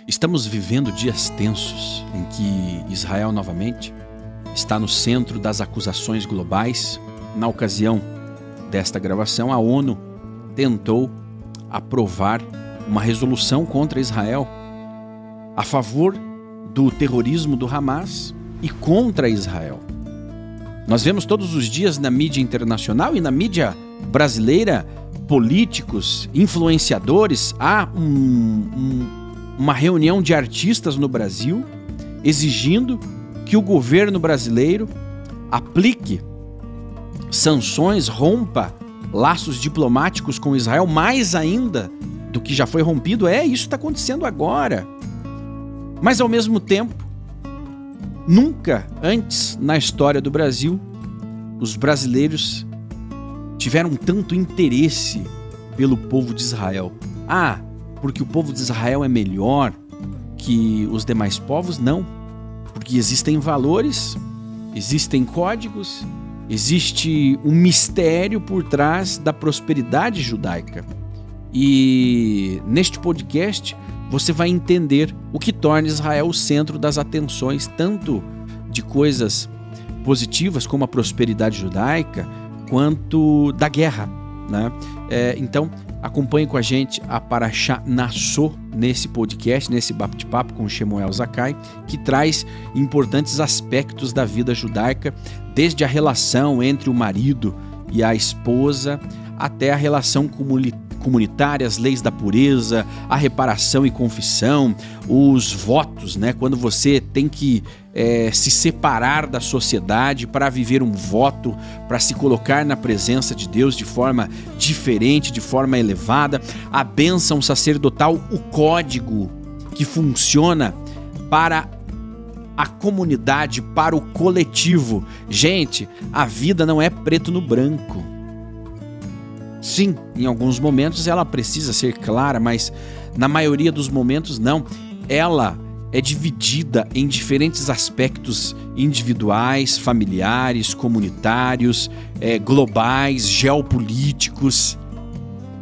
Estamos vivendo dias tensos em que Israel novamente está no centro das acusações globais. Na ocasião desta gravação, a ONU tentou aprovar uma resolução contra Israel a favor do terrorismo do Hamas e contra Israel. Nós vemos todos os dias na mídia internacional e na mídia brasileira políticos, influenciadores. Há uma reunião de artistas no Brasil exigindo que o governo brasileiro aplique sanções, rompa laços diplomáticos com Israel, mais ainda do que já foi rompido. Isso está acontecendo agora. Mas ao mesmo tempo, nunca antes na história do Brasil, os brasileiros tiveram tanto interesse pelo povo de Israel. Porque o povo de Israel é melhor que os demais povos? Não. Porque existem valores, existem códigos, existe um mistério por trás da prosperidade judaica. E neste podcast você vai entender o que torna Israel o centro das atenções, tanto de coisas positivas como a prosperidade judaica, quanto da guerra, né? Então, acompanhe com a gente a Parashá Nassó nesse podcast, nesse bate-papo com Shemuel Zakkai, que traz importantes aspectos da vida judaica, desde a relação entre o marido e a esposa, até a relação comunitária, as leis da pureza, a reparação e confissão, os votos, né? Quando você tem que se separar da sociedade para viver um voto, para se colocar na presença de Deus de forma diferente, de forma elevada, a bênção sacerdotal, o código que funciona para a comunidade, para o coletivo. Gente, a vida não é preto no branco. Sim, em alguns momentos ela precisa ser clara, mas na maioria dos momentos não. Ela é dividida em diferentes aspectos individuais, familiares, comunitários, globais, geopolíticos.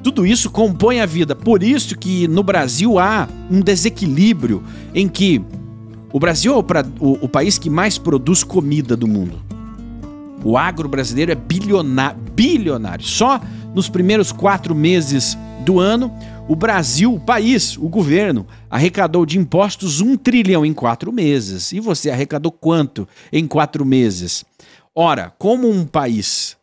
Tudo isso compõe a vida. Por isso que no Brasil há um desequilíbrio em que o Brasil é o país que mais produz comida do mundo. O agro brasileiro é bilionário. Só nos primeiros 4 meses do ano, o Brasil, o país, o governo, arrecadou de impostos 1 trilhão em 4 meses. E você arrecadou quanto em 4 meses? Ora, como um país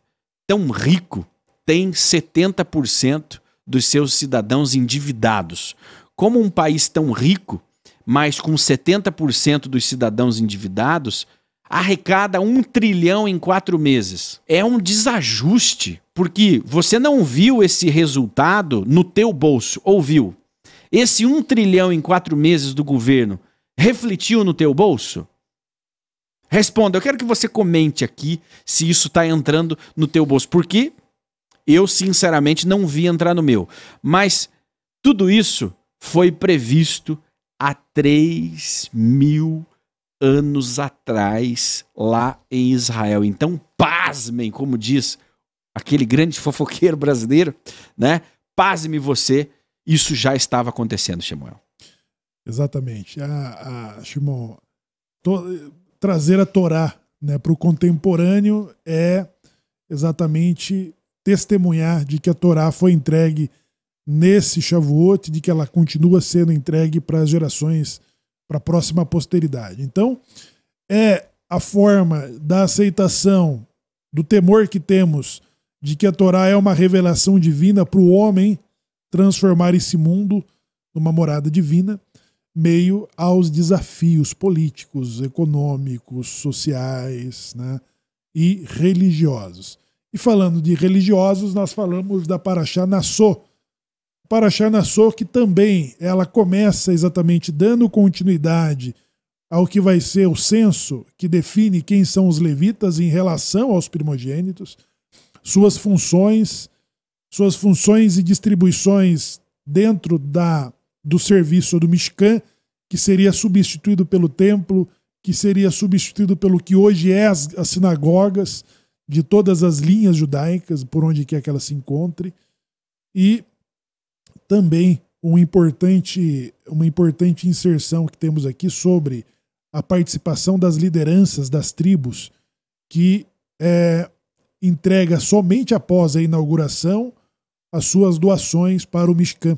tão rico tem 70% dos seus cidadãos endividados, como um país tão rico, mas com 70% dos cidadãos endividados, arrecada 1 trilhão em 4 meses. É um desajuste, porque você não viu esse resultado no teu bolso, ou viu? Esse 1 trilhão em 4 meses do governo refletiu no teu bolso? Responda, eu quero que você comente aqui se isso está entrando no teu bolso, porque eu sinceramente não vi entrar no meu. Mas tudo isso foi previsto há 3.000 anos atrás, lá em Israel. Então, pasmem, como diz aquele grande fofoqueiro brasileiro, né? Pasme você, isso já estava acontecendo, Shemuel. Exatamente. Shimon, trazer a Torá, né, para o contemporâneo é exatamente testemunhar de que a Torá foi entregue nesse Shavuot, de que ela continua sendo entregue para as gerações, para a próxima posteridade. Então, é a forma da aceitação do temor que temos de que a Torá é uma revelação divina para o homem transformar esse mundo numa morada divina, meio aos desafios políticos, econômicos, sociais, né, e religiosos. E falando de religiosos, nós falamos da Parashá Nassó. Parashá Nassó, que também ela começa exatamente dando continuidade ao que vai ser o censo que define quem são os levitas em relação aos primogênitos, suas funções e distribuições dentro do serviço do Mishkan, que seria substituído pelo templo, que seria substituído pelo que hoje é as sinagogas de todas as linhas judaicas, por onde quer que ela se encontre, e também uma importante inserção que temos aqui sobre a participação das lideranças das tribos, que entrega somente após a inauguração as suas doações para o Mishkan.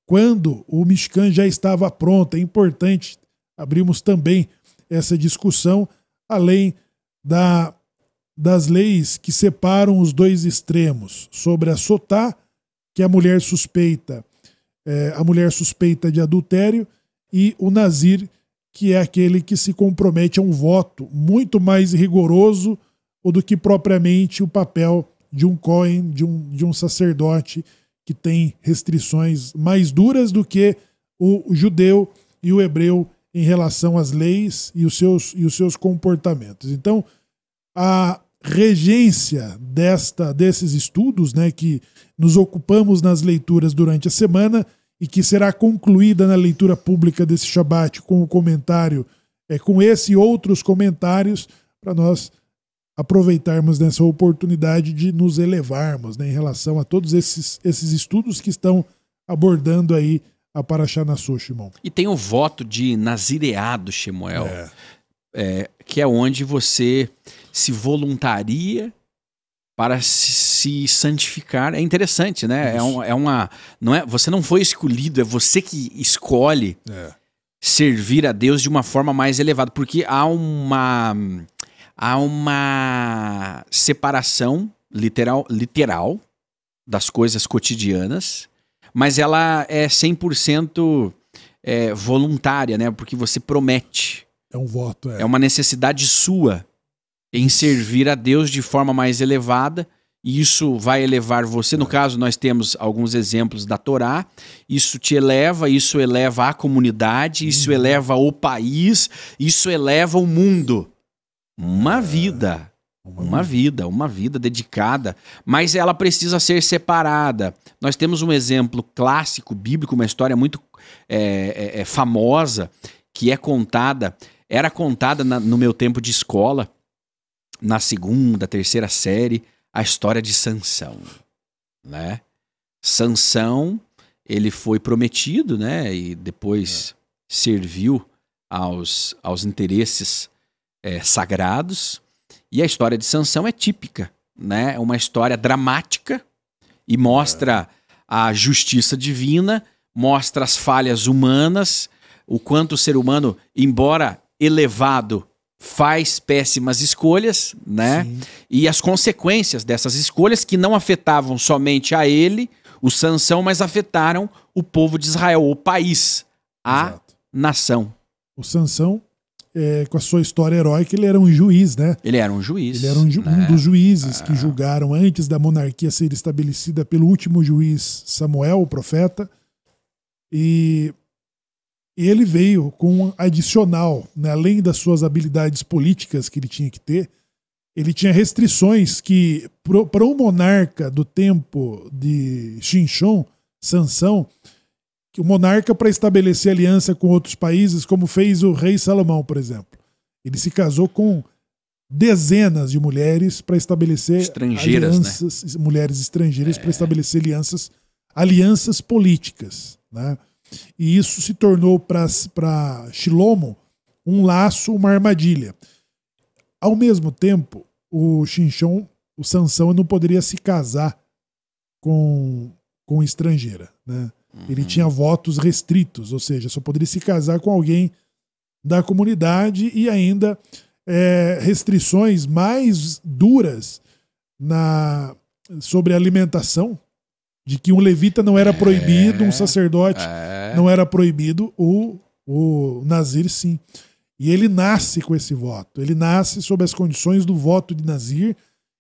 Quando o Mishkan já estava pronto, é importante abrimos também essa discussão, além das leis que separam os dois extremos, sobre a sotá, que é a mulher suspeita de adultério, e o nazir, que é aquele que se compromete a um voto muito mais rigoroso do que propriamente o papel de um Cohen, de um sacerdote, que tem restrições mais duras do que o judeu e o hebreu em relação às leis e os seus comportamentos. Então, a regência desses estudos, né, que nos ocupamos nas leituras durante a semana e que será concluída na leitura pública desse Shabat com o comentário, com esse e outros comentários, para nós aproveitarmos dessa oportunidade de nos elevarmos, né, em relação a todos esses estudos que estão abordando aí a Parashá Nassau, Shimon. E tem o voto de nazireado, Shemuel, que é onde você se voluntaria para se santificar. É interessante, né? Você não foi escolhido, é você que escolhe servir a Deus de uma forma mais elevada, porque há uma separação literal das coisas cotidianas, mas ela é 100% voluntária, né? Porque você promete. É um voto. É uma necessidade sua em servir a Deus de forma mais elevada, e isso vai elevar você. No caso, nós temos alguns exemplos da Torá. Isso te eleva, isso eleva a comunidade, isso eleva o país, isso eleva o mundo. Uma vida dedicada, mas ela precisa ser separada. Nós temos um exemplo clássico, bíblico, uma história muito famosa, que era contada no meu tempo de escola, na 2ª, 3ª série, a história de Sansão, né? Sansão, ele foi prometido, né? E depois serviu aos interesses sagrados. E a história de Sansão é típica, né? É uma história dramática e mostra a justiça divina, mostra as falhas humanas, o quanto o ser humano, embora elevado, faz péssimas escolhas, né? Sim. E as consequências dessas escolhas, que não afetavam somente a ele, o Sansão, mas afetaram o povo de Israel, o país, a nação. O Sansão, com a sua história heróica, ele era um juiz, né? Ele era um juiz. Ele era um dos juízes que julgaram antes da monarquia ser estabelecida pelo último juiz Samuel, o profeta. E ele veio com um adicional, né? Além das suas habilidades políticas que ele tinha que ter, ele tinha restrições que, para um monarca do tempo de Shinshon, Sansão, que o monarca, para estabelecer aliança com outros países, como fez o rei Salomão, por exemplo, ele se casou com dezenas de mulheres para estabelecer alianças, né? Mulheres estrangeiras para estabelecer alianças políticas, né? E isso se tornou para Shilomo um laço, uma armadilha. Ao mesmo tempo, o Sansão não poderia se casar com estrangeira, né? Ele tinha votos restritos, ou seja, só poderia se casar com alguém da comunidade, e ainda restrições mais duras sobre a alimentação, de que um levita não era proibido, um sacerdote não era proibido, o nazir sim. E ele nasce com esse voto. Ele nasce sob as condições do voto de nazir,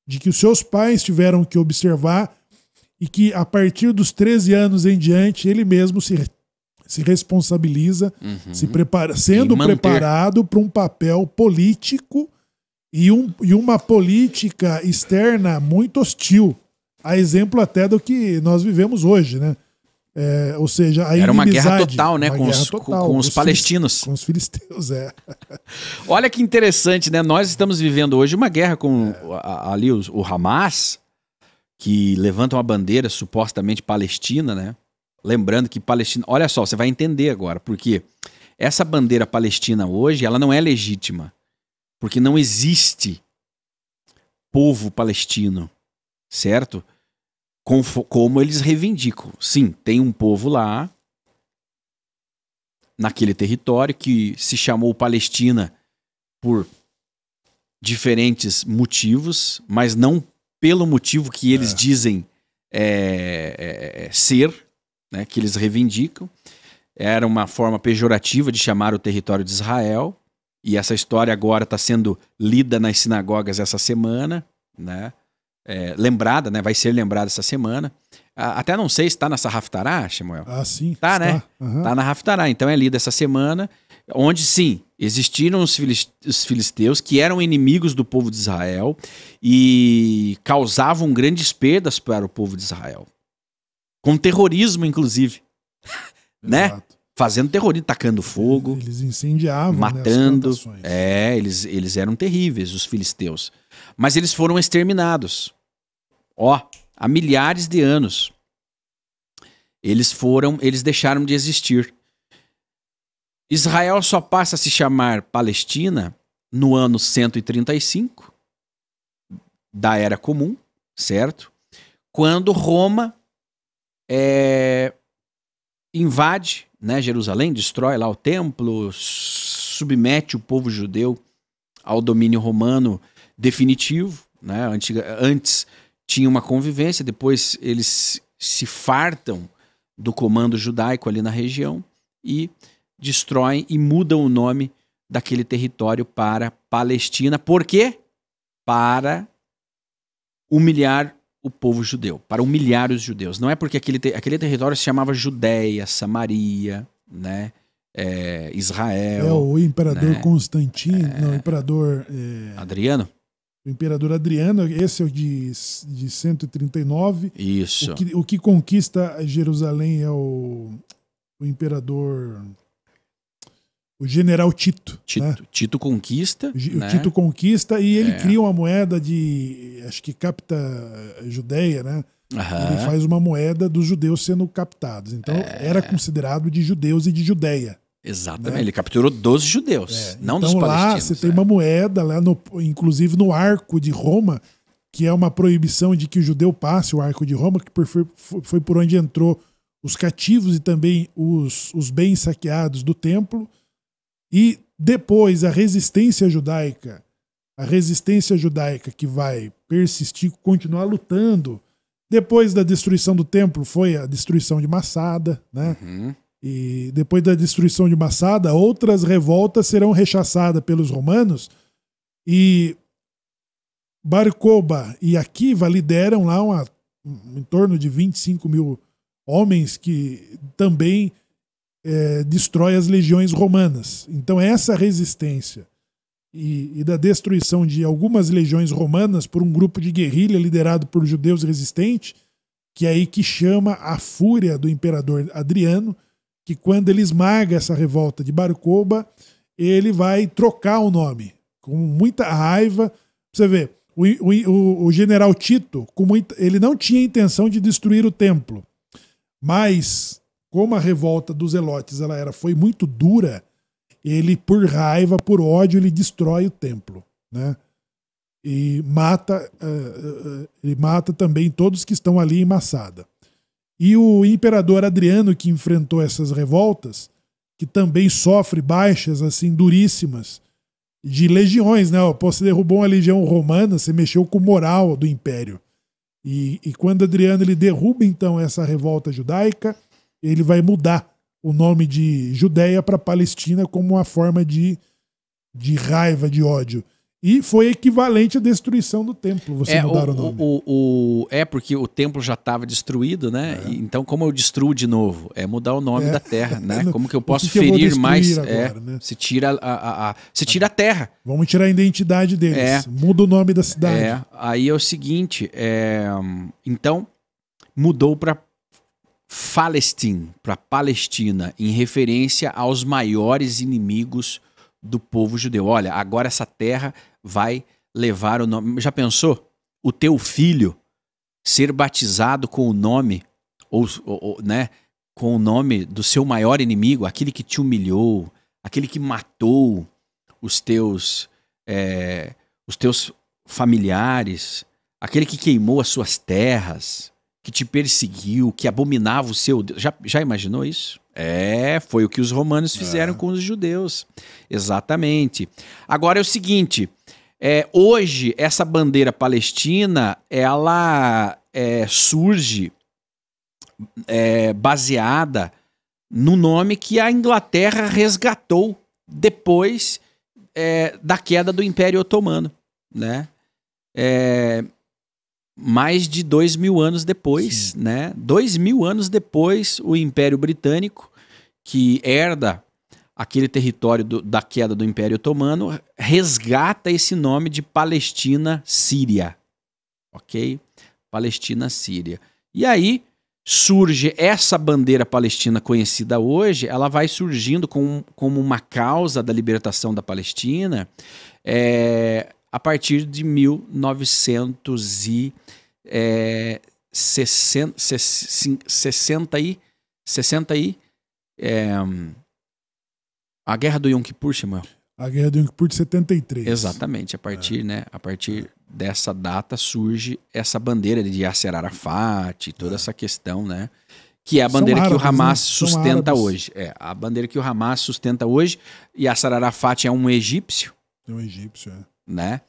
de que os seus pais tiveram que observar, e que a partir dos 13 anos em diante ele mesmo se responsabiliza, sendo preparado para um papel político e uma política externa muito hostil. A exemplo até do que nós vivemos hoje, né? Ou seja, a era uma guerra total, né? Com os palestinos. Com os filisteus, Olha que interessante, né? Nós estamos vivendo hoje uma guerra com ali o Hamas, que levanta uma bandeira supostamente palestina, né? Lembrando que Palestina... Olha só, você vai entender agora, porque essa bandeira palestina hoje, ela não é legítima, porque não existe povo palestino, certo? Como eles reivindicam. Sim, tem um povo lá, naquele território, que se chamou Palestina por diferentes motivos, mas não pelo motivo que eles dizem ser, né, que eles reivindicam. Era uma forma pejorativa de chamar o território de Israel, e essa história agora está sendo lida nas sinagogas essa semana, né? Lembrada, né? Vai ser lembrada essa semana. Até não sei se está nessa Haftará, Samuel. Ah, sim. Tá, né? Uhum. Tá na Haftará, então é lida essa semana, onde sim, existiram os filisteus que eram inimigos do povo de Israel e causavam grandes perdas para o povo de Israel. Com terrorismo, inclusive. Né? Fazendo terrorismo, tacando fogo. Eles incendiavam, matando. Né, eles eram terríveis, os filisteus. Mas eles foram exterminados. Há milhares de anos. Eles deixaram de existir. Israel só passa a se chamar Palestina no ano 135 da Era Comum, certo? Quando Roma invade, né, Jerusalém, destrói lá o templo, submete o povo judeu ao domínio romano definitivo, né? Antes tinha uma convivência, depois eles se fartam do comando judaico ali na região e destroem e mudam o nome daquele território para Palestina. Por quê? Para humilhar o povo judeu, para humilhar os judeus. Não é porque aquele território se chamava Judéia, Samaria, né? Israel. O imperador, né? Constantino, não, o imperador... Adriano? O imperador Adriano, esse é o de 139. Isso. O que conquista Jerusalém é o imperador... O general Tito. Né? Tito conquista. O Tito conquista e ele cria uma moeda de... Acho que capta Judéia, né? Uhum. Ele faz uma moeda dos judeus sendo captados. Então era considerado de judeus e de Judéia. Exatamente. Né? Ele capturou dos judeus, não dos palestinos. Lá você tem uma moeda, lá inclusive no Arco de Roma, que é uma proibição de que o judeu passe o Arco de Roma, que foi por onde entrou os cativos e também os bens saqueados do templo. E depois a resistência judaica que vai persistir, continuar lutando. Depois da destruição do templo foi a destruição de Massada, né? Uhum. E depois da destruição de Massada, outras revoltas serão rechaçadas pelos romanos e Bar Kokhba e Akiva lideram lá em torno de 25 mil homens que também destrói as legiões romanas. Então essa resistência e da destruição de algumas legiões romanas por um grupo de guerrilha liderado por judeus resistentes, que é aí que chama a fúria do imperador Adriano, que quando ele esmaga essa revolta de Bar Kokhba, ele vai trocar o nome, com muita raiva. Você vê, o general Tito, ele não tinha intenção de destruir o templo, mas como a revolta dos Zelotes foi muito dura, ele, por raiva, por ódio, ele destrói o templo, né? E ele mata também todos que estão ali em Massada. E o imperador Adriano, que enfrentou essas revoltas, que também sofre baixas assim duríssimas de legiões, né? Você derrubou uma legião romana, você mexeu com o moral do império. E quando Adriano ele derruba então essa revolta judaica, ele vai mudar o nome de Judéia para Palestina como uma forma de raiva, de ódio. E foi equivalente à destruição do templo, você mudar o nome. Porque o templo já estava destruído, né? Então, como eu destruo de novo? É mudar o nome da terra, né? Como que eu posso ferir mais? Agora, né? Se tira a terra. Vamos tirar a identidade deles. Muda o nome da cidade. Aí é o seguinte, então mudou para para Palestina, em referência aos maiores inimigos do povo judeu. Olha, agora essa terra vai levar o nome. Já pensou? O teu filho ser batizado com o nome, né, com o nome do seu maior inimigo, aquele que te humilhou, aquele que matou os teus familiares, aquele que queimou as suas terras, que te perseguiu, que abominava o seu Deus. Já imaginou isso? Foi o que os romanos fizeram com os judeus. Exatamente. Agora é o seguinte, hoje essa bandeira palestina, ela surge baseada no nome que a Inglaterra resgatou depois da queda do Império Otomano, né? Mais de 2000 anos depois, né? 2000 anos depois, o Império Britânico, que herda aquele território da queda do Império Otomano, resgata esse nome de Palestina-Síria, ok? Palestina-Síria. E aí surge essa bandeira palestina conhecida hoje, ela vai surgindo como uma causa da libertação da Palestina a partir de 1960 a Guerra do Yom Kippur, Samuel. A Guerra do Yom Kippur de 73. Exatamente, a partir dessa data surge essa bandeira de Yasser Arafat, toda essa questão, né? Que é a bandeira árabes, que o Hamas sustenta hoje. A bandeira que o Hamas sustenta hoje. Yasser Arafat é um egípcio. É um egípcio, né?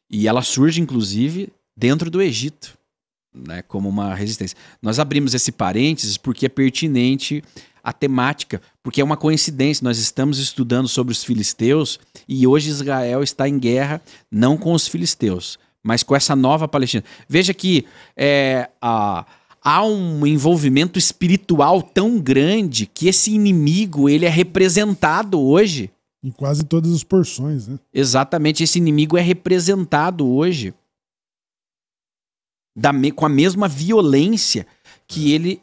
E ela surge, inclusive, dentro do Egito, né? Como uma resistência. Nós abrimos esse parênteses porque é pertinente a temática, porque é uma coincidência. Nós estamos estudando sobre os filisteus e hoje Israel está em guerra, não com os filisteus, mas com essa nova Palestina. Veja que há um envolvimento espiritual tão grande que esse inimigo ele é representado hoje. Em quase todas as porções, né? Exatamente, esse inimigo é representado hoje com a mesma violência que ele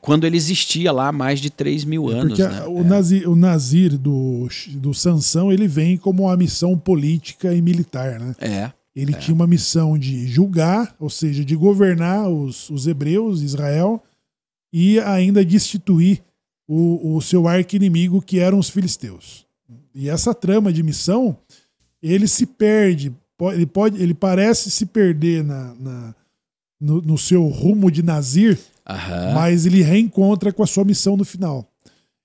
quando ele existia lá há mais de 3.000 anos. Porque né? O Nazir do Sansão, ele vem como uma missão política e militar, né? Ele tinha uma missão de julgar, ou seja, de governar os hebreus, Israel, e ainda destituir o seu arqui-inimigo, que eram os filisteus. E essa trama de missão, ele se perde, ele parece se perder no seu rumo de Nazir, mas ele reencontra com a sua missão no final.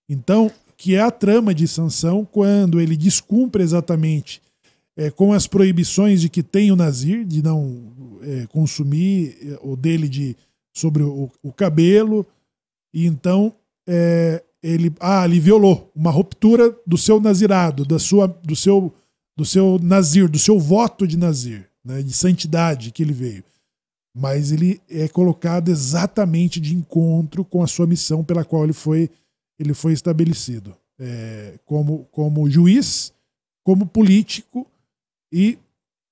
Então, que é a trama de Sansão, quando ele descumpre exatamente com as proibições de que tem o Nazir, de não consumir o dele sobre o cabelo, e então ele violou uma ruptura do seu nazirado, do seu Nazir, do seu voto de Nazir, né, de santidade que ele veio. Mas ele é colocado exatamente de encontro com a sua missão pela qual ele foi estabelecido. Como juiz, como político, e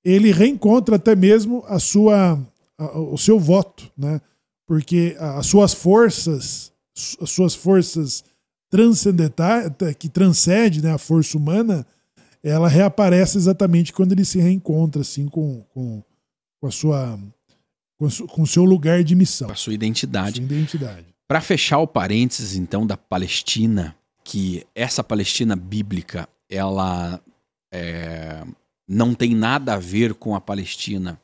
ele reencontra até mesmo o seu voto, né? Porque as suas forças transcendentais, que transcende, né, a força humana, ela reaparece exatamente quando ele se reencontra assim, com o seu lugar de missão. Com a sua identidade. identidade. Para fechar o parênteses, então, da Palestina, que essa Palestina bíblica, ela não tem nada a ver com a Palestina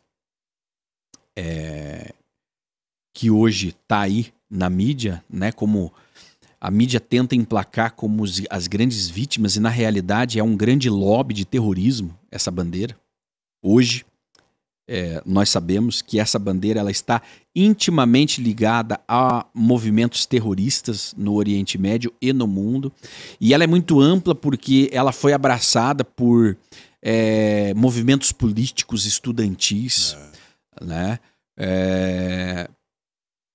que hoje está aí na mídia, né? Como a mídia tenta emplacar como as grandes vítimas, e na realidade é um grande lobby de terrorismo, essa bandeira. Hoje, nós sabemos que essa bandeira ela está intimamente ligada a movimentos terroristas no Oriente Médio e no mundo. E ela é muito ampla porque ela foi abraçada por movimentos políticos estudantis, né?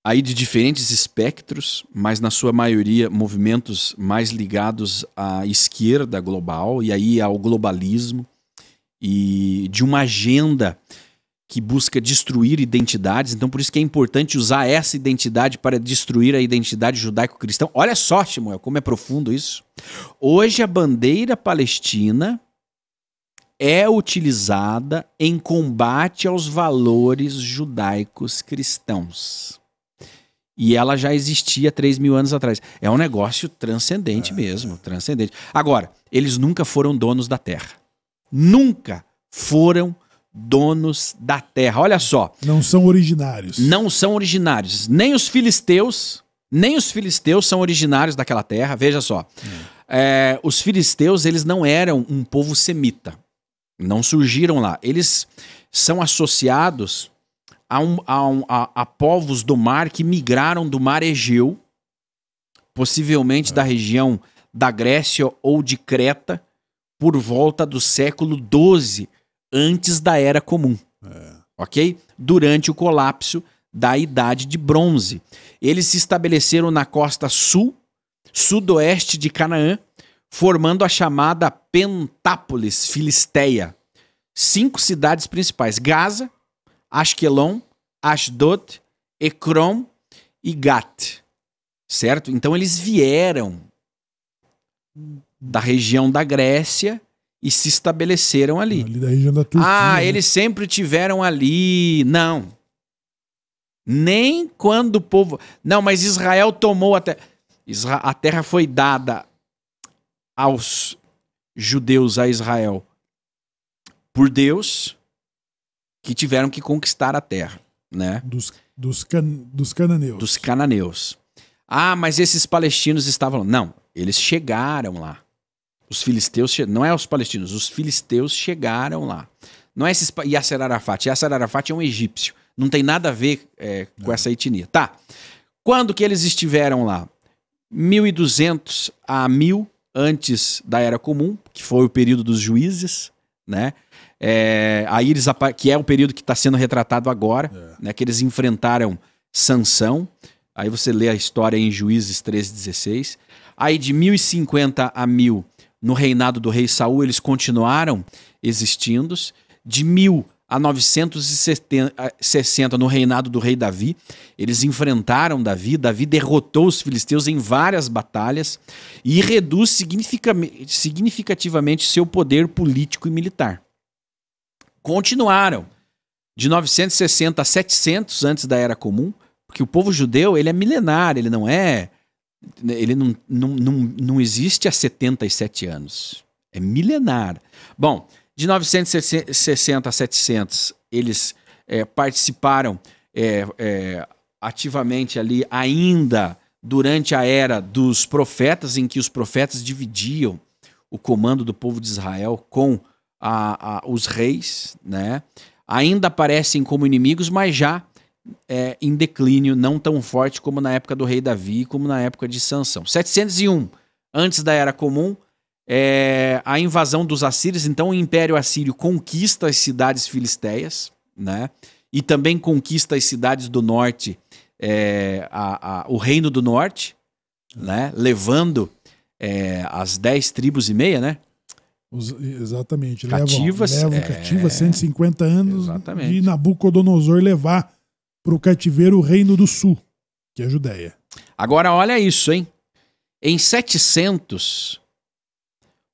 Aí de diferentes espectros, mas na sua maioria movimentos mais ligados à esquerda global e aí ao globalismo, e de uma agenda que busca destruir identidades. Então por isso que é importante usar essa identidade para destruir a identidade judaico-cristã. Olha só, Samuel, como é profundo isso. Hoje a bandeira palestina é utilizada em combate aos valores judaicos cristãos. E ela já existia 3.000 anos atrás. É um negócio transcendente mesmo, transcendente. Agora, eles nunca foram donos da terra. Nunca foram donos da terra. Olha só. Não são originários. Não são originários. Nem os filisteus são originários daquela terra. Veja só. Os filisteus, eles não eram um povo semita. Não surgiram lá. Eles são associados a povos do mar que migraram do mar Egeu, possivelmente da região da Grécia ou de Creta, por volta do século XII, antes da Era Comum. Ok? Durante o colapso da Idade de Bronze. Eles se estabeleceram na costa sudoeste de Canaã, formando a chamada Pentápolis Filisteia. 5 cidades principais: Gaza, Ashkelon, Ashdod, Ekron e Gat. Certo? Então eles vieram da região da Grécia e se estabeleceram ali. Ali da região da Turquia. Eles sempre tiveram ali. Não. Nem quando o povo... Não, mas Israel tomou a terra. A terra foi dada aos judeus, a Israel, por Deus, que tiveram que conquistar a terra, né? Dos cananeus. Dos cananeus. Mas esses palestinos estavam... Não, eles chegaram lá. Os filisteus... Não é os palestinos, os filisteus chegaram lá. Não é esses... Yasser Arafat. Yasser Arafat é um egípcio. Não tem nada a ver com essa etnia. Tá. Quando que eles estiveram lá? 1200 a 1000 antes da Era Comum, que foi o período dos juízes, né? Aí eles, que é o período que está sendo retratado agora, né? Que eles enfrentaram Sansão. Aí você lê a história em Juízes 13:16. Aí de 1050 a 1000, no reinado do rei Saul, eles continuaram existindo. De 1000 a 960, no reinado do rei Davi, eles enfrentaram Davi. Davi derrotou os filisteus em várias batalhas e reduz significativamente seu poder político e militar. Continuaram de 960 a 700 antes da Era Comum, porque o povo judeu, ele é milenar, ele não existe há 77 anos. É milenar. Bom, de 960 a 700, eles participaram ativamente ali, ainda durante a era dos profetas, em que os profetas dividiam o comando do povo de Israel com os reis, né? Ainda aparecem como inimigos, mas já em declínio, não tão forte como na época do rei Davi, como na época de Sansão. 701, antes da Era Comum, a invasão dos assírios. Então o Império Assírio conquista as cidades filisteias, né? E também conquista as cidades do norte, o Reino do Norte, né? Levando as 10 tribos e meia, né? Exatamente. Cativas. Levam cativas 150 anos. Exatamente. De Nabucodonosor levar para o cativeiro o Reino do Sul, que é a Judéia. Agora olha isso, hein? Em 700...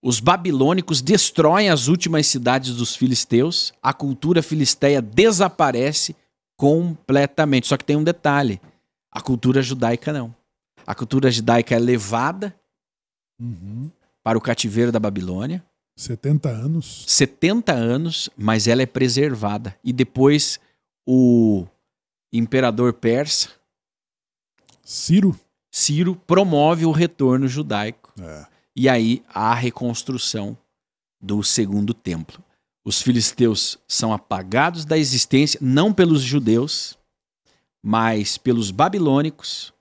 os babilônicos destroem as últimas cidades dos filisteus, a cultura filisteia desaparece completamente. Só que tem um detalhe, a cultura judaica não. A cultura judaica é levada para o cativeiro da Babilônia. 70 anos. 70 anos, mas ela é preservada. E depois o imperador persa, Ciro, promove o retorno judaico. É. E aí a reconstrução do segundo templo. Os filisteus são apagados da existência, não pelos judeus, mas pelos babilônicos,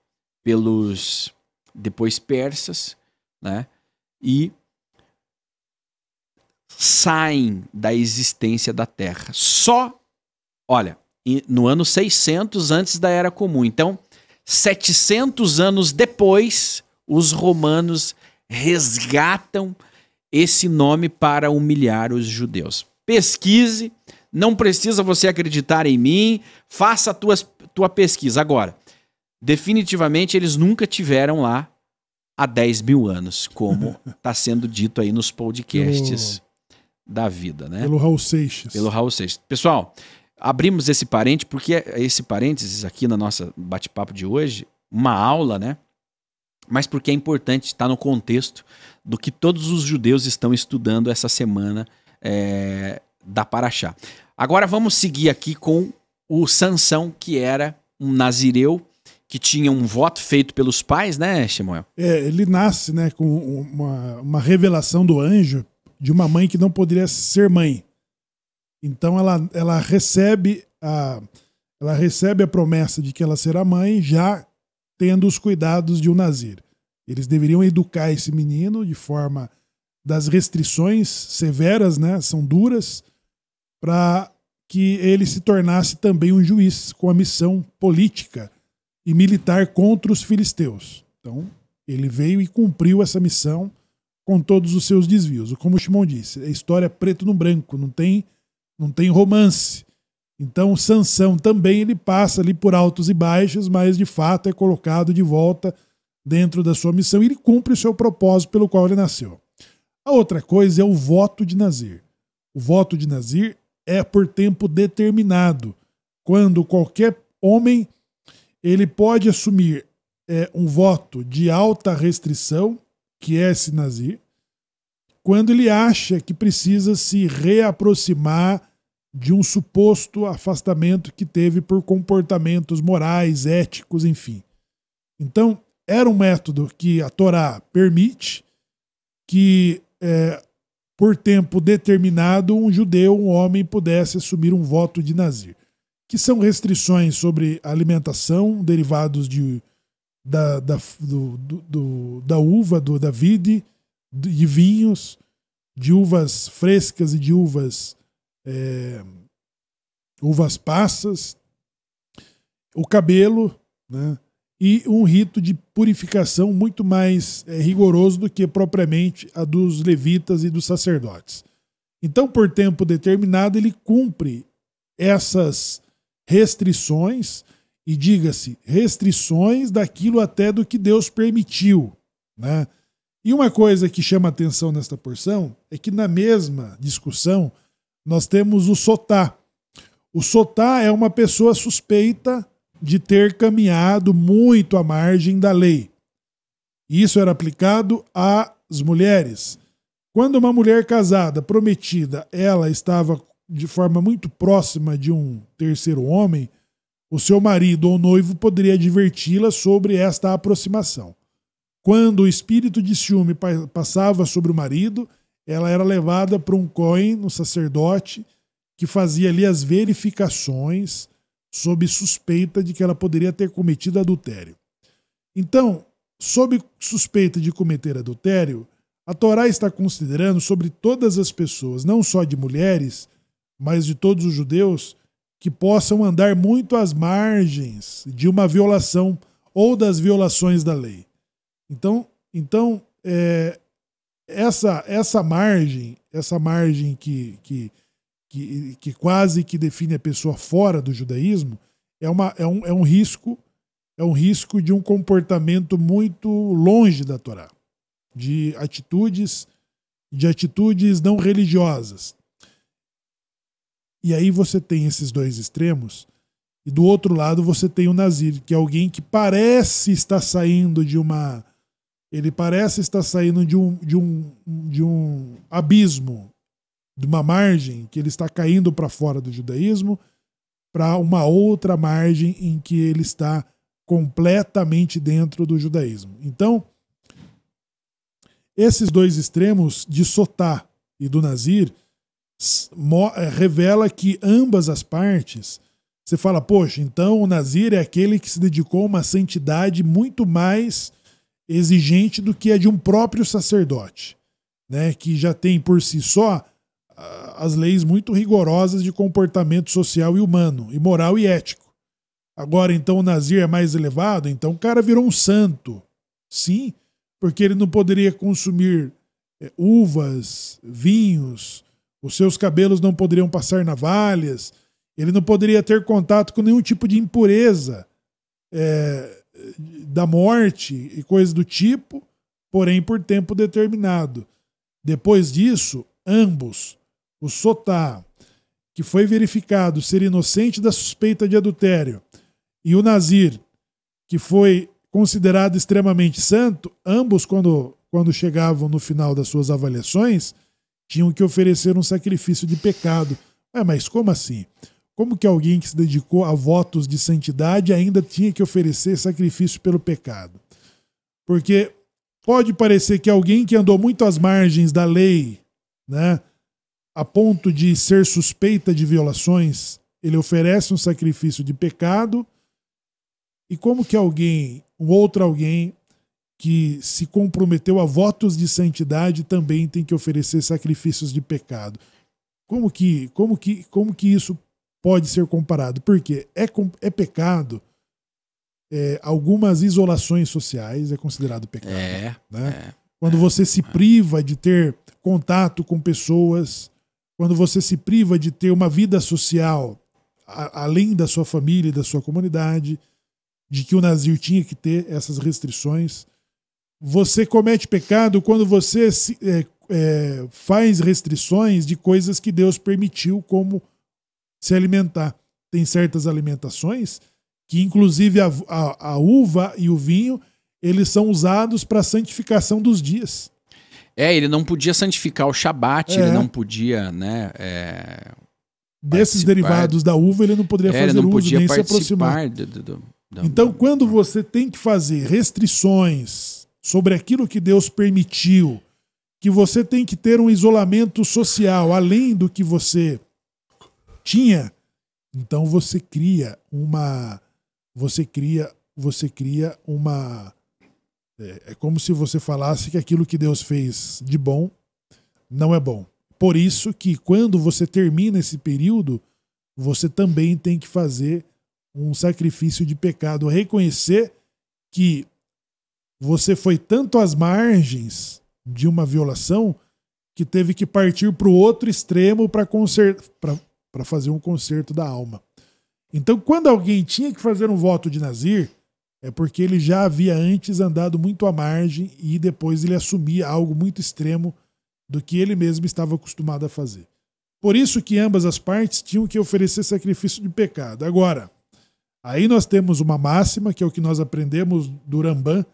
pelos depois persas, né? E saem da existência da terra. Só, olha, no ano 600 antes da Era Comum. Então, 700 anos depois, os romanos resgatam esse nome para humilhar os judeus. Pesquise, não precisa você acreditar em mim, faça a tua pesquisa. Agora, definitivamente eles nunca tiveram lá há 10.000 anos, como está sendo dito aí nos podcasts da vida, né? Pelo Raul Seixas. Pelo Raul Seixas. Pessoal, abrimos esse parênteses, porque esse parênteses aqui na nossa bate-papo de hoje uma aula, né? Mas porque é importante estar no contexto do que todos os judeus estão estudando essa semana da Paraxá. Agora vamos seguir aqui com o Sansão, que era um nazireu, que tinha um voto feito pelos pais, né, Shemuel? Ele nasce, né, com uma revelação do anjo de uma mãe que não poderia ser mãe. Então ela recebe a promessa de que ela será mãe, já tendo os cuidados de um nazir. Eles deveriam educar esse menino de forma das restrições severas, né, são duras, para que ele se tornasse também um juiz com a missão política e militar contra os filisteus. Então, ele veio e cumpriu essa missão com todos os seus desvios. Como o Shimon disse, a história é preto no branco, não tem romance. Então, Sansão também ele passa ali por altos e baixos, mas de fato é colocado de volta dentro da sua missão e ele cumpre o seu propósito pelo qual ele nasceu. A outra coisa é o voto de Nazir. O voto de Nazir é por tempo determinado, quando qualquer homem ele pode assumir um voto de alta restrição, que é esse Nazir, quando ele acha que precisa se reaproximar de um suposto afastamento que teve por comportamentos morais, éticos, enfim. Então, era um método que a Torá permite que, por tempo determinado, um judeu, um homem, pudesse assumir um voto de Nazir, que são restrições sobre alimentação, derivados da uva, da vide, de vinhos, de uvas frescas e de uvas passas, o cabelo, né, e um rito de purificação muito mais rigoroso do que propriamente a dos levitas e dos sacerdotes. Então, por tempo determinado, ele cumpre essas restrições, e diga-se, restrições daquilo até do que Deus permitiu, né? E uma coisa que chama atenção nesta porção é que na mesma discussão nós temos o sotá. O sotá é uma pessoa suspeita de ter caminhado muito à margem da lei. Isso era aplicado às mulheres. Quando uma mulher casada, prometida, ela estava de forma muito próxima de um terceiro homem, o seu marido ou noivo poderia adverti-la sobre esta aproximação. Quando o espírito de ciúme passava sobre o marido, ela era levada para um cohen, um sacerdote, que fazia ali as verificações sob suspeita de que ela poderia ter cometido adultério. Então, sob suspeita de cometer adultério, a Torá está considerando sobre todas as pessoas, não só de mulheres, mas de todos os judeus, que possam andar muito às margens de uma violação ou das violações da lei. Então essa margem que quase que define a pessoa fora do judaísmo é um risco de um comportamento muito longe da Torá, de atitudes não religiosas. E aí você tem esses dois extremos, e do outro lado você tem o Nazir, que é alguém que parece estar saindo de uma... Ele parece estar saindo de um abismo, de uma margem, que ele está caindo para fora do judaísmo, para uma outra margem em que ele está completamente dentro do judaísmo. Então, esses dois extremos de Sotá e do Nazir revela que ambas as partes, você fala, poxa, então o Nazir é aquele que se dedicou a uma santidade muito mais exigente do que a de um próprio sacerdote, né, que já tem por si só as leis muito rigorosas de comportamento social e humano, e moral e ético. Agora, então, o Nazir é mais elevado, então o cara virou um santo. Sim, porque ele não poderia consumir uvas, vinhos, os seus cabelos não poderiam passar navalhas, ele não poderia ter contato com nenhum tipo de impureza da morte e coisas do tipo, porém por tempo determinado. Depois disso, ambos, o Sotá, que foi verificado ser inocente da suspeita de adultério, e o Nazir, que foi considerado extremamente santo, ambos, quando chegavam no final das suas avaliações, tinham que oferecer um sacrifício de pecado. Mas como assim? Como que alguém que se dedicou a votos de santidade ainda tinha que oferecer sacrifício pelo pecado? Porque pode parecer que alguém que andou muito às margens da lei, né, a ponto de ser suspeita de violações, ele oferece um sacrifício de pecado. E como que um outro alguém que se comprometeu a votos de santidade também tem que oferecer sacrifícios de pecado? Como que isso pode ser comparado? Porque é pecado. Algumas isolações sociais é considerado pecado. Né? Quando você se priva de ter contato com pessoas, quando você se priva de ter uma vida social além da sua família e da sua comunidade, de que o nazir tinha que ter essas restrições. Você comete pecado quando você faz restrições de coisas que Deus permitiu, como se alimentar. Tem certas alimentações que, inclusive, a uva e o vinho, eles são usados para a santificação dos dias. Ele não podia santificar o Shabat, ele não podia, né? Desses derivados da uva, ele não poderia fazer uso nem se aproximar. Então, quando você tem que fazer restrições sobre aquilo que Deus permitiu, que você tem que ter um isolamento social além do que você tinha, então você cria uma... É como se você falasse que aquilo que Deus fez de bom não é bom. Por isso que quando você termina esse período, você também tem que fazer um sacrifício de pecado, reconhecer que você foi tanto às margens de uma violação que teve que partir para o outro extremo para fazer um conserto da alma. Então, quando alguém tinha que fazer um voto de nazir, é porque ele já havia antes andado muito à margem e depois ele assumia algo muito extremo do que ele mesmo estava acostumado a fazer. Por isso que ambas as partes tinham que oferecer sacrifício de pecado. Agora, aí nós temos uma máxima, que é o que nós aprendemos do Rambam,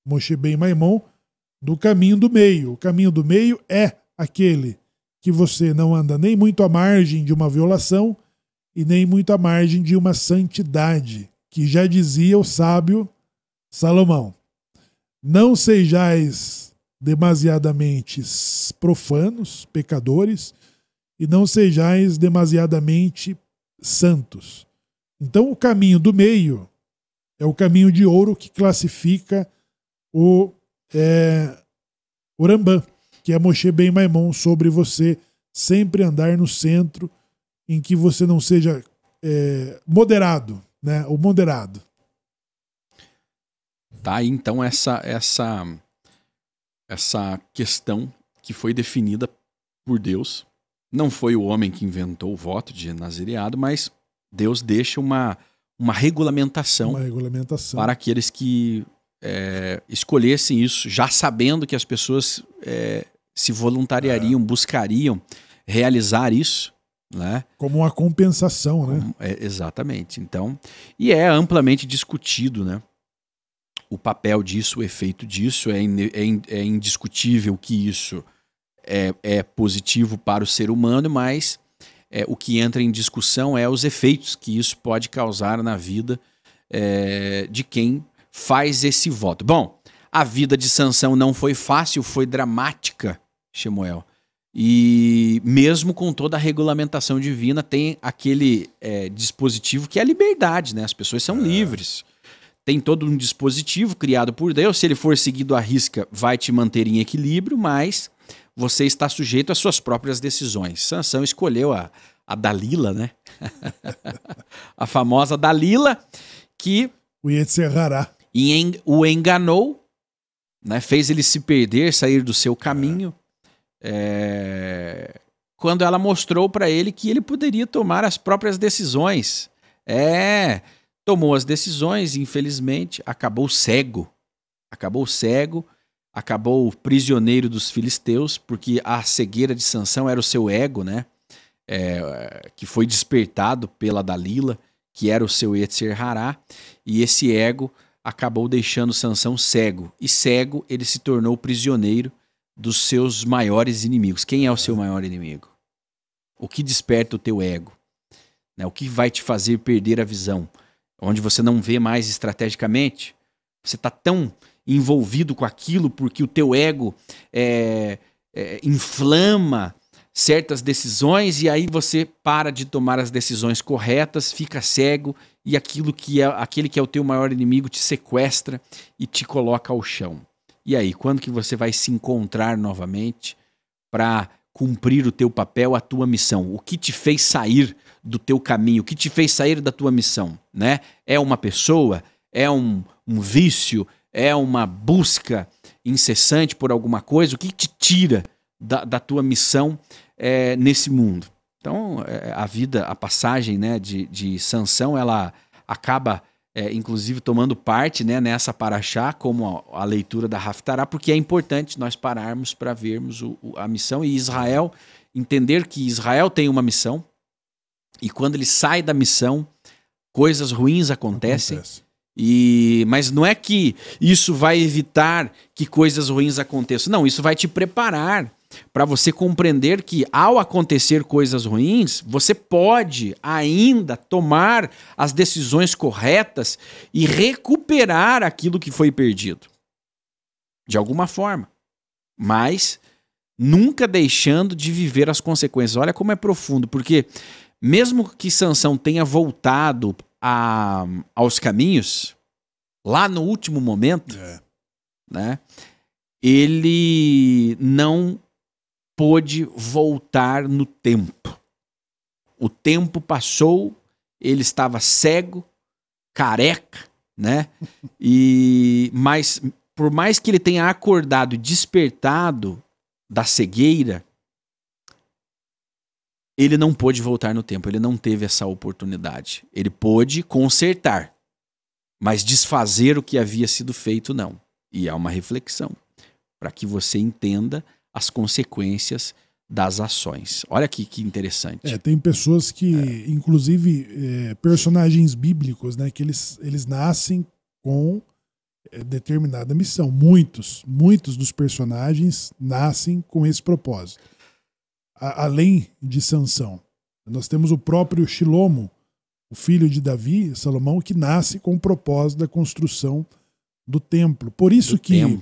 Moshe Ben Maimon, do caminho do meio. O caminho do meio é aquele que você não anda nem muito à margem de uma violação e nem muito à margem de uma santidade, que já dizia o sábio Salomão: não sejais demasiadamente profanos, pecadores, e não sejais demasiadamente santos. Então o caminho do meio é o caminho de ouro que classifica o Rambam, que é Moshe Ben Maimon, sobre você sempre andar no centro, em que você não seja moderado, né? O moderado. Tá, então essa questão que foi definida por Deus, não foi o homem que inventou o voto de nazireado, mas Deus deixa uma regulamentação para aqueles que escolhessem isso, já sabendo que as pessoas se voluntariariam, buscariam realizar isso, né? Como uma compensação, né? Exatamente. Então, e é amplamente discutido, né? O papel disso, o efeito disso, é indiscutível que isso é positivo para o ser humano, mas o que entra em discussão é os efeitos que isso pode causar na vida de quem faz esse voto. Bom, a vida de Sansão não foi fácil, foi dramática, Shemuel. E mesmo com toda a regulamentação divina, tem aquele dispositivo que é a liberdade, né? As pessoas são livres. Tem todo um dispositivo criado por Deus. Se ele for seguido à risca, vai te manter em equilíbrio, mas você está sujeito às suas próprias decisões. Sansão escolheu a Dalila, né? A famosa Dalila, que o Yetzer Hará o enganou, né? Fez ele se perder, sair do seu caminho. Quando ela mostrou para ele que ele poderia tomar as próprias decisões. Tomou as decisões, infelizmente, acabou cego, acabou prisioneiro dos filisteus, porque a cegueira de Sansão era o seu ego, né? Que foi despertado pela Dalila, que era o seu Yetzer Hará, e esse ego acabou deixando Sansão cego. E cego, ele se tornou prisioneiro dos seus maiores inimigos. Quem é o seu maior inimigo? O que desperta o teu ego? Né? O que vai te fazer perder a visão? Onde você não vê mais estrategicamente? Você está tão envolvido com aquilo porque o teu ego inflama certas decisões e aí você para de tomar as decisões corretas, fica cego e aquele que é o teu maior inimigo te sequestra e te coloca ao chão. E aí, quando que você vai se encontrar novamente para cumprir o teu papel, a tua missão? O que te fez sair do teu caminho? O que te fez sair da tua missão? Né? É uma pessoa? É um vício? É uma busca incessante por alguma coisa? O que te tira da tua missão nesse mundo? Então, a passagem, né, de Sansão, ela acaba, inclusive, tomando parte, né, nessa paraxá, como a leitura da Haftará, porque é importante nós pararmos para vermos a missão e Israel, entender que Israel tem uma missão e quando ele sai da missão, coisas ruins acontecem. Mas não é que isso vai evitar que coisas ruins aconteçam. Não, isso vai te preparar para você compreender que ao acontecer coisas ruins, você pode ainda tomar as decisões corretas e recuperar aquilo que foi perdido. De alguma forma. Mas nunca deixando de viver as consequências. Olha como é profundo, porque mesmo que Sansão tenha voltado aos caminhos, lá no último momento, né, ele não pôde voltar no tempo. O tempo passou, ele estava cego, careca, né? Mas por mais que ele tenha acordado e despertado da cegueira, ele não pôde voltar no tempo, ele não teve essa oportunidade. Ele pôde consertar, mas desfazer o que havia sido feito, não. E é uma reflexão, para que você entenda as consequências das ações. Olha aqui que interessante. Tem pessoas que, inclusive, personagens bíblicos, né, que eles nascem com determinada missão. Muitos dos personagens nascem com esse propósito. Além de Sansão, nós temos o próprio Shilomo, o filho de Davi, Salomão, que nasce com o propósito da construção do templo. Por isso que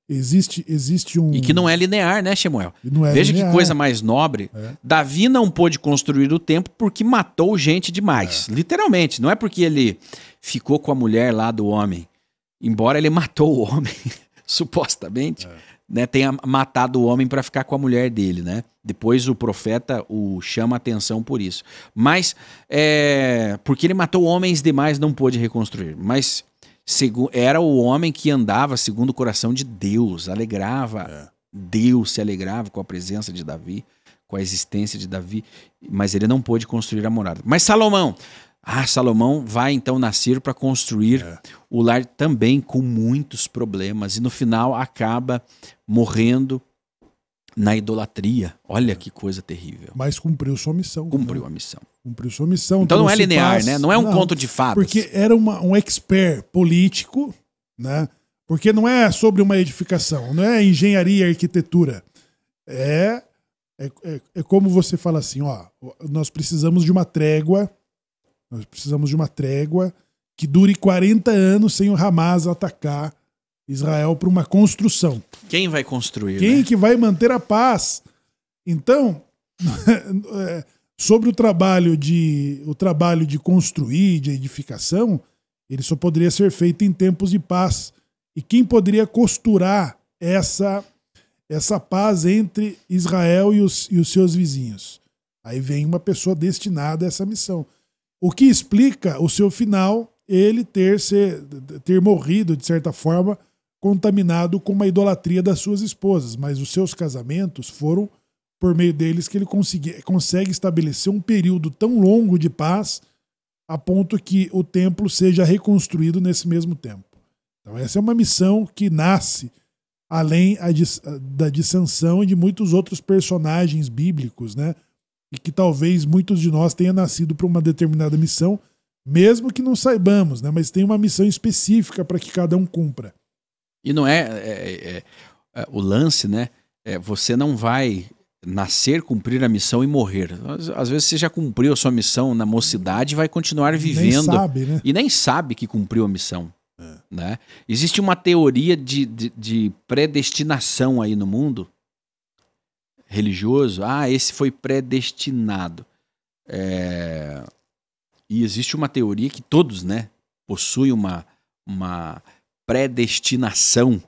existe um... E que não é linear, né, Shemuel? Veja linear. Que coisa mais nobre. Davi não pôde construir o templo porque matou gente demais. Literalmente. Não é porque ele ficou com a mulher lá do homem. Embora ele matou o homem, supostamente, né, tenha matado o homem para ficar com a mulher dele, né? Depois o profeta o chama a atenção por isso. Mas porque ele matou homens demais, não pôde reconstruir. Mas era o homem que andava segundo o coração de Deus, alegrava. Deus se alegrava com a presença de Davi, com a existência de Davi, mas ele não pôde construir a morada. Mas Salomão vai então nascer para construir o lar também com muitos problemas e no final acaba morrendo na idolatria. Olha que coisa terrível. Mas cumpriu sua missão. Cumpriu a missão. Cumpriu sua missão. Então não é linear, né? Não é um conto de fadas. Porque era um expert político, né? Porque não é sobre uma edificação, não é engenharia e arquitetura. É como você fala assim, ó, nós precisamos de uma trégua, que dure 40 anos sem o Hamas atacar Israel para uma construção. Quem vai construir? Quem que vai manter a paz? Então, sobre o trabalho de construir, de edificação, ele só poderia ser feito em tempos de paz. E quem poderia costurar essa paz entre Israel e os seus vizinhos? Aí vem uma pessoa destinada a essa missão. O que explica o seu final, ele ter morrido, de certa forma, contaminado com uma idolatria das suas esposas. Mas os seus casamentos foram por meio deles que ele consegue estabelecer um período tão longo de paz a ponto que o templo seja reconstruído nesse mesmo tempo. Então essa é uma missão que nasce além da de Sansão e de muitos outros personagens bíblicos, né? E que talvez muitos de nós tenham nascido para uma determinada missão, Mesmo que não saibamos, né? Mas tem uma missão específica para que cada um cumpra. E não o lance, né? Você não vai nascer, cumprir a missão e morrer. Às vezes você já cumpriu a sua missão na mocidade e vai continuar vivendo. Nem sabe, né? E nem sabe que cumpriu a missão. Né? Existe uma teoria de predestinação aí no mundo religioso. Esse foi predestinado. E existe uma teoria que todos, né, possuem uma predestinação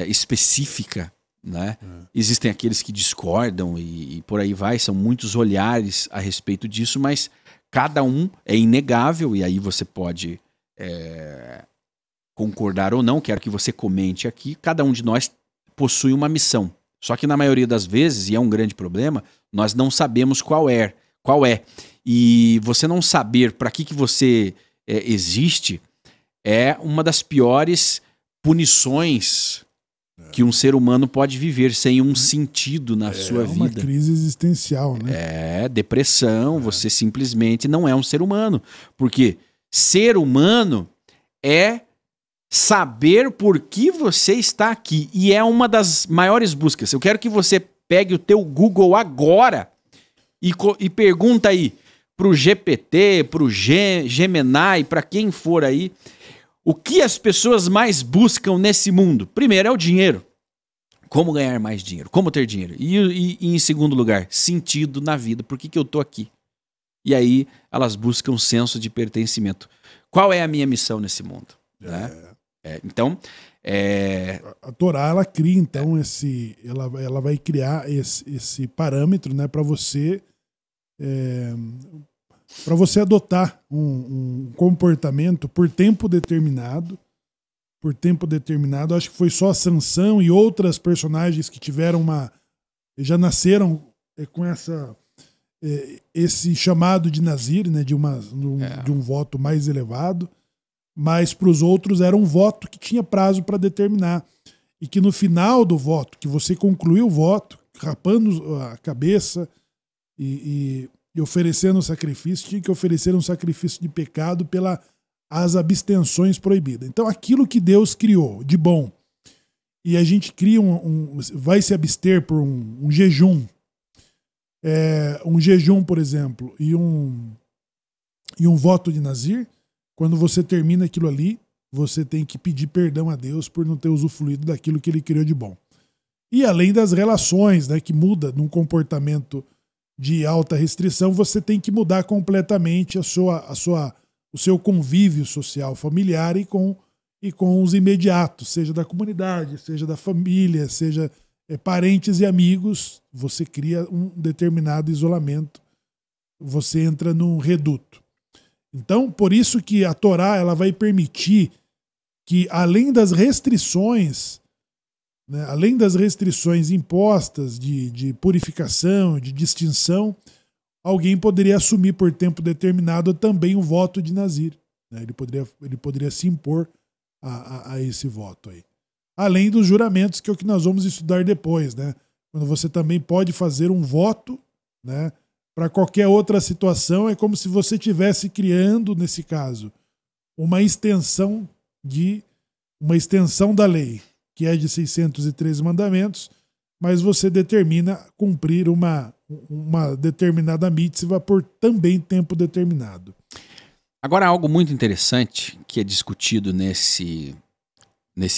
específica, né? Existem aqueles que discordam e por aí vai, são muitos olhares a respeito disso, mas cada um é inegável, e aí você pode concordar ou não, quero que você comente aqui, cada um de nós possui uma missão. Só que na maioria das vezes, e é um grande problema, nós não sabemos qual é. E você não saber para que você existe é uma das piores punições que um ser humano pode viver sem um sentido na sua vida. É uma crise existencial, né? Depressão, você simplesmente não é um ser humano. Porque ser humano é saber por que você está aqui. E é uma das maiores buscas. Eu quero que você pegue o teu Google agora e pergunta aí pro GPT, pro Gemini, para quem for aí, o que as pessoas mais buscam nesse mundo? Primeiro é o dinheiro. Como ganhar mais dinheiro? Como ter dinheiro? E em segundo lugar, sentido na vida. Por que eu tô aqui? E aí elas buscam um senso de pertencimento. Qual é a minha missão nesse mundo? Né? Então... A Torá, ela cria, então, ela vai criar esse parâmetro, né, para você adotar um comportamento por tempo determinado. Por tempo determinado, acho que foi só a Sansão e outras personagens que tiveram já nasceram com esse chamado de Nazir, né, de um voto mais elevado. Mas para os outros era um voto que tinha prazo para determinar. E que no final do voto, que você concluiu o voto, rapando a cabeça e oferecendo o sacrifício, tinha que oferecer um sacrifício de pecado pelas abstenções proibidas. Então aquilo que Deus criou de bom, e a gente cria vai se abster por um jejum, por exemplo, e um voto de Nazir. Quando você termina aquilo ali, você tem que pedir perdão a Deus por não ter usufruído daquilo que ele criou de bom. E além das relações, né, que muda num comportamento de alta restrição, você tem que mudar completamente o seu convívio social familiar e com os imediatos, seja da comunidade, seja da família, seja parentes e amigos. Você cria um determinado isolamento, você entra num reduto. Então, por isso que a Torá ela vai permitir que, além das restrições, né, além das restrições impostas de purificação, de distinção, alguém poderia assumir por tempo determinado também o voto de Nazir. Né? Ele poderia se impor a esse voto aí. Além dos juramentos, que é o que nós vamos estudar depois, né? Quando você também pode fazer um voto, né? Para qualquer outra situação, é como se você estivesse criando, nesse caso, uma extensão da lei, que é de 613 mandamentos, mas você determina cumprir uma determinada mitzvah por também tempo determinado. Agora, algo muito interessante que é discutido nesse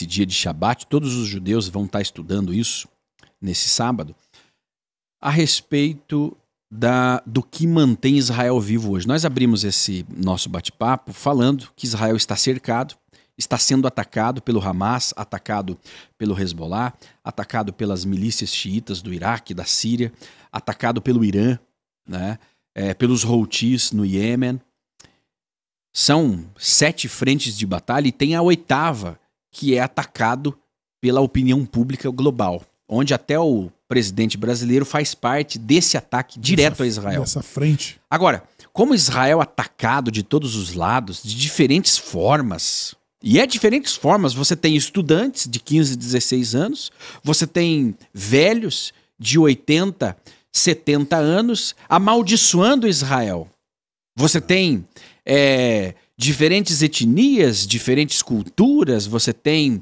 dia de Shabat, todos os judeus vão estar estudando isso nesse sábado, a respeito do que mantém Israel vivo hoje. Nós abrimos esse nosso bate-papo falando que Israel está cercado, está sendo atacado pelo Hamas, atacado pelo Hezbollah, atacado pelas milícias xiitas do Iraque, da Síria, atacado pelo Irã, né? Pelos Houthis no Iêmen. São 7 frentes de batalha e tem a 8ª, que é atacado pela opinião pública global, onde até o presidente brasileiro faz parte desse ataque direto a Israel. Dessa frente. Agora, como Israel é atacado de todos os lados, de diferentes formas, e diferentes formas, você tem estudantes de 15, 16 anos, você tem velhos de 80, 70 anos amaldiçoando Israel. Você tem diferentes etnias, diferentes culturas, você tem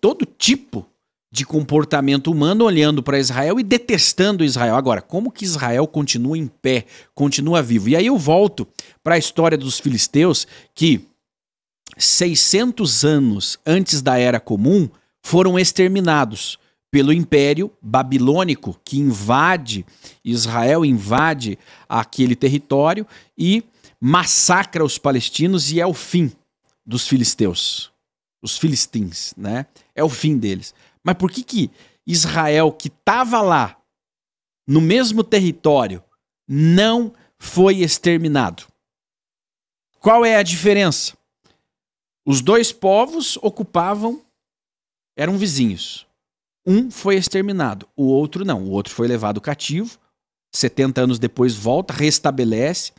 todo tipo de comportamento humano olhando para Israel e detestando Israel. Agora, como que Israel continua em pé, continua vivo? E aí eu volto para a história dos filisteus, que 600 anos antes da Era Comum foram exterminados pelo Império Babilônico, que invade Israel, invade aquele território e massacra os palestinos, e é o fim dos filisteus, os filistins, né? É o fim deles. Mas por que Israel, que estava lá, no mesmo território, não foi exterminado? Qual é a diferença? Os dois povos eram vizinhos. Um foi exterminado, o outro não. O outro foi levado cativo, 70 anos depois volta, restabelece,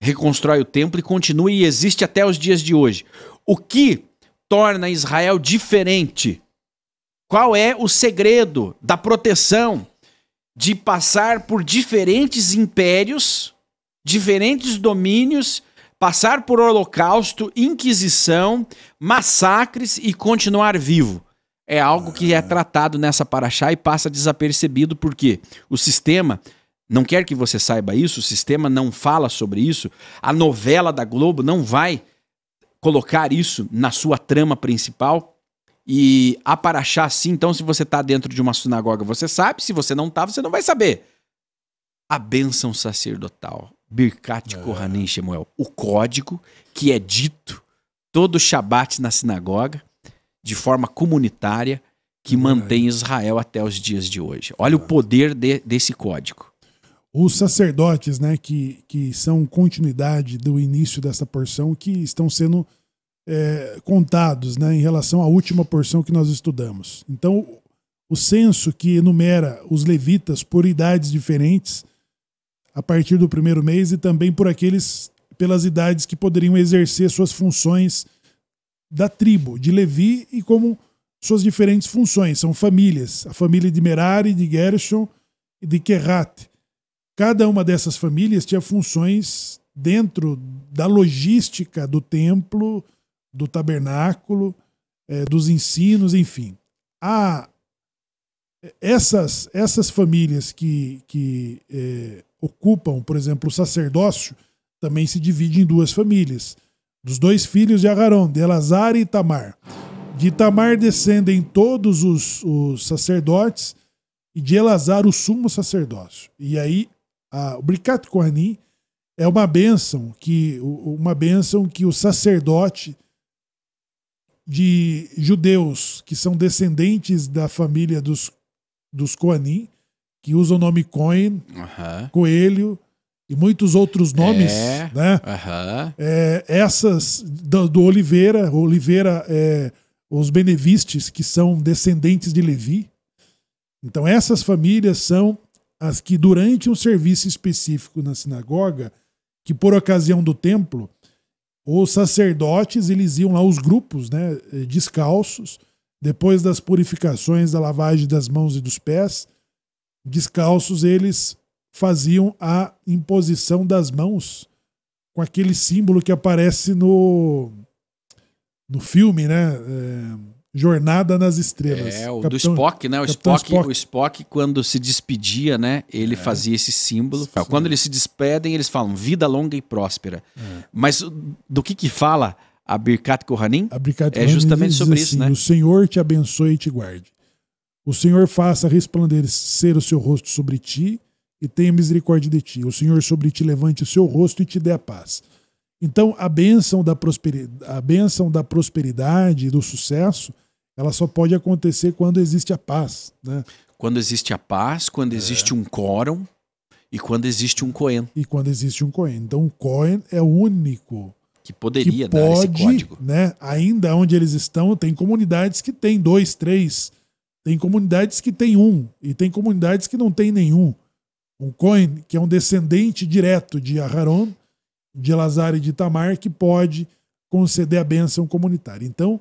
reconstrói o templo e continua e existe até os dias de hoje. O que torna Israel diferente? Qual é o segredo da proteção de passar por diferentes impérios, diferentes domínios, passar por holocausto, inquisição, massacres e continuar vivo? É algo que é tratado nessa paraxá e passa desapercebido, porque o sistema não quer que você saiba isso, o sistema não fala sobre isso, a novela da Globo não vai colocar isso na sua trama principal. E a paraxá, sim, então se você está dentro de uma sinagoga, você sabe, se você não está, você não vai saber. A bênção sacerdotal, Birkat Kohanim Shemuel, o código que é dito todo Shabat na sinagoga, de forma comunitária, que mantém Israel até os dias de hoje. Olha o poder desse código. Os sacerdotes, né, que são continuidade do início dessa porção, que estão sendo contados, né, em relação à última porção que nós estudamos. Então, o censo que enumera os levitas por idades diferentes, a partir do primeiro mês, e também por pelas idades que poderiam exercer suas funções da tribo de Levi e como suas diferentes funções. São famílias. A família de Merari, de Gershon e de Kehat. Cada uma dessas famílias tinha funções dentro da logística do templo, do tabernáculo, dos ensinos, enfim. Essas famílias que ocupam, por exemplo, o sacerdócio, também se dividem em duas famílias. Dos dois filhos de Aharon, de Elazar e Itamar. De Itamar descendem todos os sacerdotes e de Elazar o sumo sacerdócio. E aí, o Birkat Kohanim é uma bênção que o sacerdote de judeus que são descendentes da família dos Kohanim, que usam o nome Cohen, coelho, e muitos outros nomes, né? Essas do Oliveira, os benevistes, que são descendentes de Levi. Então essas famílias são as que durante um serviço específico na sinagoga, que por ocasião do templo, os sacerdotes, eles iam lá, os grupos, né, descalços, depois das purificações, da lavagem das mãos e dos pés, descalços, eles faziam a imposição das mãos com aquele símbolo que aparece no filme, né? Jornada nas Estrelas. Do Spock, né? O Spock, quando se despedia, né? Ele fazia esse símbolo. Sim. Quando eles se despedem, eles falam vida longa e próspera. Mas do que fala a Birkat Kohanim? É justamente sobre isso, né? O Senhor te abençoe e te guarde. O Senhor faça resplandecer o seu rosto sobre ti e tenha misericórdia de ti. O Senhor sobre ti levante o seu rosto e te dê a paz. Então, a bênção da prosperidade e do sucesso, ela só pode acontecer quando existe a paz, né? Quando existe a paz, quando existe um quórum e quando existe um Cohen. Então, o Cohen é o único que poderia dar esse código, né? Ainda onde eles estão, tem comunidades que tem 2, 3, tem comunidades que tem 1 e tem comunidades que não tem nenhum. Um Cohen, que é um descendente direto de Aharon, de Elazar e de Itamar, que pode conceder a bênção comunitária. Então,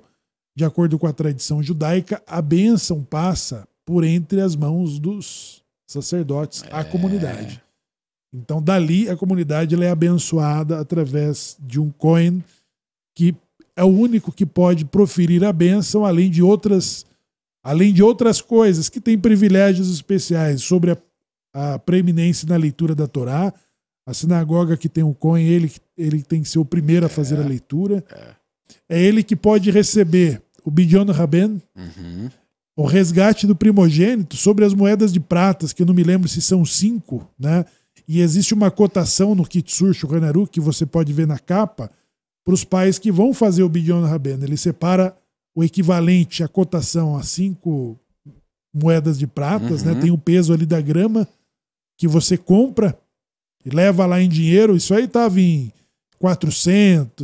de acordo com a tradição judaica, a bênção passa por entre as mãos dos sacerdotes à comunidade. Então, dali, a comunidade ela é abençoada através de um Cohen que é o único que pode proferir a bênção, além de outras coisas, que tem privilégios especiais sobre a preeminência na leitura da Torá. A sinagoga que tem o Cohen, ele tem que ser o primeiro a fazer a leitura. É ele que pode receber o Bidyon Raben, o resgate do primogênito sobre as moedas de pratas, que eu não me lembro se são 5, né? E existe uma cotação no Kitsur Shulchan Aruch, que você pode ver na capa, para os pais que vão fazer o Bidyon Raben. Ele separa o equivalente à cotação a 5 moedas de pratas, né? Tem o peso ali da grama que você compra e leva lá em dinheiro. Isso aí estava em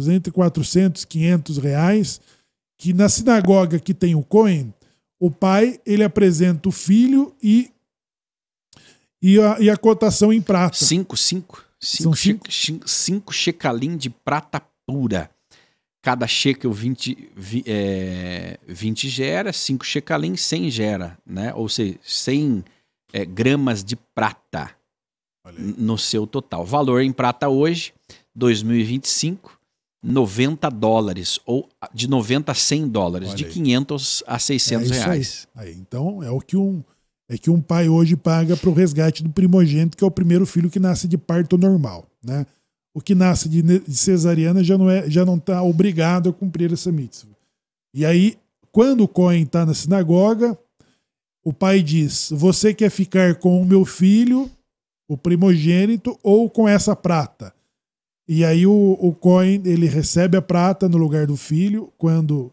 entre 400 e 500 reais, que na sinagoga que tem o Cohen, o pai ele apresenta o filho e a cotação em prata. 5 shekalim de prata pura. Cada shekel 20 gera, 5 shekalim 100 gera, né? Ou seja, 100 gramas de prata no seu total. Valor em prata hoje, 2025, $90, ou de 90 a 100 dólares, de 500 a 600 reais. Aí, então, é o que um pai hoje paga para o resgate do primogênito, que é o primeiro filho que nasce de parto normal, né? O que nasce de cesariana já não está obrigado a cumprir essa mitzvah. E aí, quando o Cohen está na sinagoga, o pai diz: você quer ficar com o meu filho, o primogênito, ou com essa prata? E aí o Cohen ele recebe a prata no lugar do filho, quando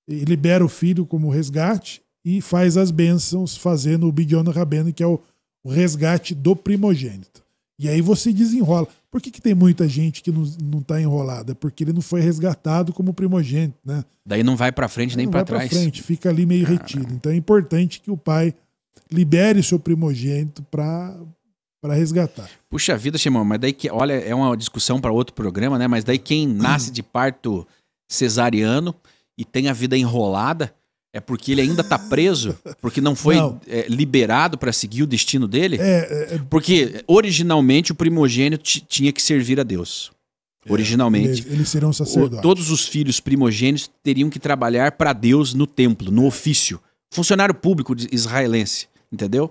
libera o filho como resgate, e faz as bênçãos fazendo o Bidyon Raben, que é o resgate do primogênito. E aí você desenrola. Por que tem muita gente que não está enrolada? Porque ele não foi resgatado como primogênito, né? Daí não vai para frente nem para trás. Fica ali meio retido. Então é importante que o pai libere seu primogênito para resgatar. Puxa vida, Shimon, mas daí olha, é uma discussão para outro programa, né? Mas daí quem nasce de parto cesariano e tem a vida enrolada, é porque ele ainda está preso? Porque não foi liberado para seguir o destino dele? Porque originalmente o primogênito tinha que servir a Deus. Originalmente. Eles serão sacerdotes. Todos os filhos primogênitos teriam que trabalhar para Deus no templo, no ofício. Funcionário público israelense. Entendeu?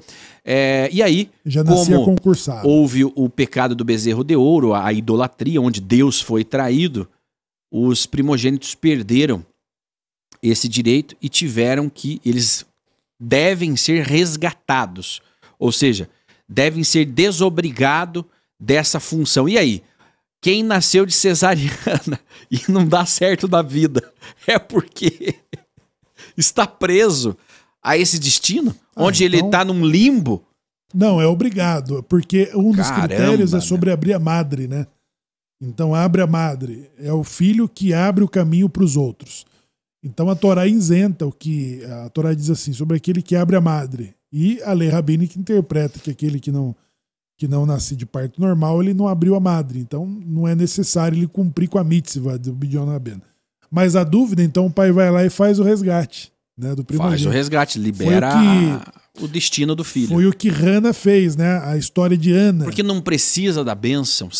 E aí, já nascia concursado. Houve o pecado do bezerro de ouro, a idolatria, onde Deus foi traído, os primogênitos perderam esse direito e eles devem ser resgatados, ou seja, devem ser desobrigados dessa função. E aí, quem nasceu de cesariana e não dá certo na vida é porque está preso a esse destino, onde ele está num limbo? Não, é obrigado, porque um dos critérios é sobre abrir a madre, né? Então, abre a madre, é o filho que abre o caminho para os outros. Então a Torá isenta a Torá diz assim, sobre aquele que abre a madre. E a lei rabínica interpreta que aquele que não nasce de parto normal, ele não abriu a madre. Então não é necessário ele cumprir com a mitzvah do Bidyon Raben. Mas a dúvida, então o pai vai lá e faz o resgate, né, do primogênito. Faz o resgate, libera o destino do filho. Foi o que Hannah fez, né? A história de Ana. Porque não precisa da bênção